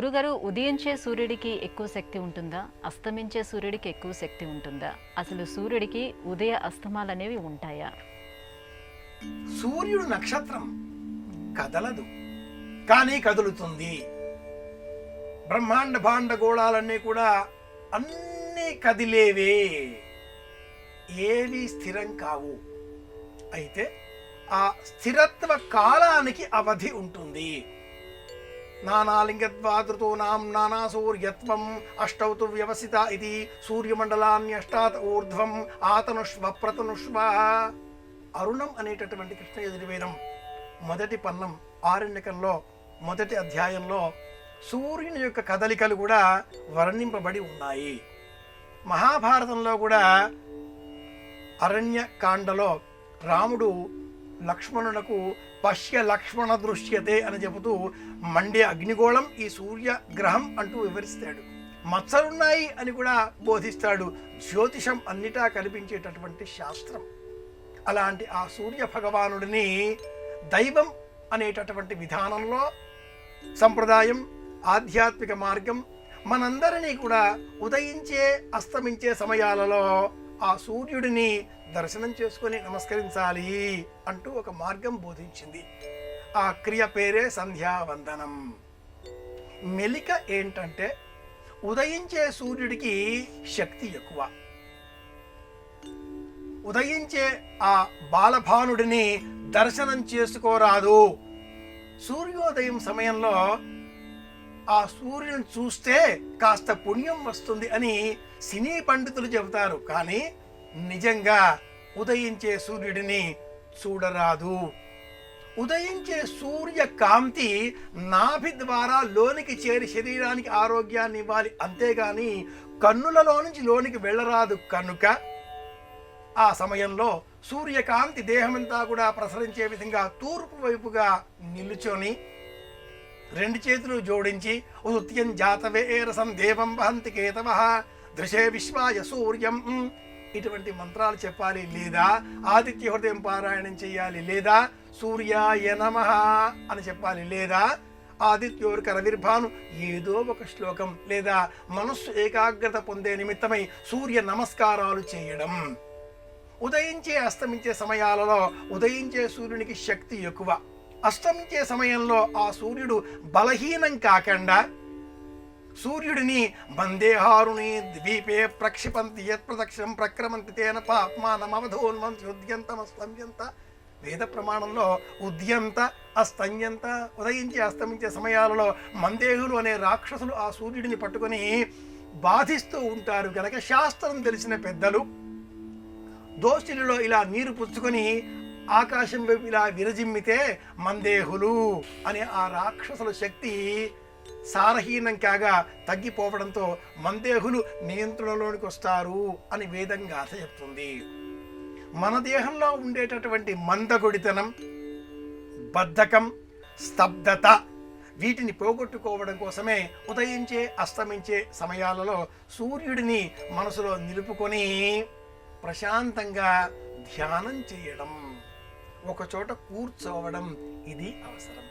గురుగారు, ఉదయించే సూర్యుడికి ఎక్కువ శక్తి ఉంటుందా, అస్తమించే సూర్యుడికి ఎక్కువ శక్తి ఉంటుందా? అసలు సూర్యుడికి ఉదయ అస్తమాలు అనేవి ఉంటాయా? సూర్యుడు నక్షత్రం కదలదు, కానీ కదులుతుంది. బ్రహ్మాండ భాండ గోళాలన్నీ కూడా అన్నీ కదిలేవే, ఏవి స్థిరం కావు. అయితే ఆ స్థిరత్వ కాలానికి అవధి ఉంటుంది. నానాలింగద్వాదృతో నాం నానా సూర్యత్వం అష్టౌతు వ్యవసిత ఇది సూర్యమండలాన్యష్టాత్ ఊర్ధ్వం ఆతనుష్వ ప్రతనుష్వ. అరుణం అనేటటువంటి కృష్ణ యజుర్వేదం మొదటి పన్నం ఆరణ్యకంలో మొదటి అధ్యాయంలో సూర్యుని యొక్క కదలికలు కూడా వర్ణింపబడి ఉన్నాయి. మహాభారతంలో కూడా అరణ్యకాండలో రాముడు లక్ష్మణునకు పశ్య లక్ష్మణ దృశ్యతే అని చెబుతూ మండే అగ్నిగోళం ఈ సూర్యగ్రహం అంటూ వివరిస్తాడు. మత్సలున్నాయి అని కూడా బోధిస్తాడు. జ్యోతిషం అన్నిటా కనిపించేటటువంటి శాస్త్రం. అలాంటి ఆ సూర్య భగవానుడిని దైవం అనేటటువంటి విధానంలో సంప్రదాయం, ఆధ్యాత్మిక మార్గం మనందరినీ కూడా ఉదయించే అస్తమించే సమయాలలో ఆ సూర్యుడిని దర్శనం చేసుకొని నమస్కరించాలి అంటూ ఒక మార్గం బోధించింది. ఆ క్రియ పేరే సంధ్యావందనం. మెలిక ఏంటంటే ఉదయించే సూర్యుడికి శక్తి ఎక్కువ. ఉదయించే ఆ బాలభానుడిని దర్శనం చేసుకోరాదు. సూర్యోదయం సమయంలో ఆ సూర్యుని చూస్తే కాస్త పుణ్యం వస్తుంది అని సినీ పండితులు చెబుతారు. కానీ నిజంగా ఉదయించే సూర్యుడిని చూడరాదు. ఉదయించే సూర్య కాంతి నాభి ద్వారా లోనికి చేరి శరీరానికి ఆరోగ్యాన్ని ఇవ్వాలి, అంతేగాని కన్నులలో నుంచి లోనికి వెళ్ళరాదు. కనుక ఆ సమయంలో సూర్యకాంతి దేహమంతా కూడా ప్రసరించే విధంగా తూర్పు వైపుగా నిలుచొని రెండు చేతులు జోడించి ఉత్యం జాతవే రసం దేవం వహంతి కేతవః దృశే విశ్వాయ సూర్యం ఇటువంటి మంత్రాలు చెప్పాలి, లేదా ఆదిత్య హృదయం పారాయణం చేయాలి, లేదా సూర్యాయ నమః అని చెప్పాలి, లేదా ఆదిత్యోర్ కరవిర్భాను ఏదో ఒక శ్లోకం, లేదా మనస్సు ఏకాగ్రత పొందే నిమిత్తమై సూర్య నమస్కారాలు చేయడం. ఉదయించే అస్తమించే సమయాలలో ఉదయించే సూర్యునికి శక్తి ఎక్కువ. అస్తమించే సమయంలో ఆ సూర్యుడు బలహీనం కాకుండా సూర్యుడిని వందేహారుణి ద్వీపే ప్రక్షిపంతి యత్ ప్రదక్షిణం ప్రక్రమంతి తేన పాప్మానమవధోన్వంతి ఉద్యంతమస్తంయంత. వేద ప్రమాణంలో ఉద్యంత అస్తంయంత ఉదయించి అస్తమించే సమయాలలో మందేహులు అనే రాక్షసులు ఆ సూర్యుడిని పట్టుకొని బాధిస్తూ ఉంటారు. కనుక శాస్త్రం తెలిసిన పెద్దలు దోసిలిలో ఇలా నీరు పుచ్చుకొని ఆకాశం వైపు ఇలా విరజిమ్మితే మందేహులు అనే ఆ రాక్షసుల శక్తి సారహీనం కాగా తగ్గిపోవడంతో మందేహులు నియంత్రణలోనికి వస్తారు అని వేదం గాథ చెప్తుంది. మన దేహంలో ఉండేటటువంటి మందగొడితనం, బద్ధకం, స్తబ్దత వీటిని పోగొట్టుకోవడం కోసమే ఉదయించే అస్తమించే సమయాలలో సూర్యుడిని మనసులో నిలుపుకొని ప్రశాంతంగా ధ్యానం చేయడం, ఒకచోట కూర్చోవడం ఇది అవసరం.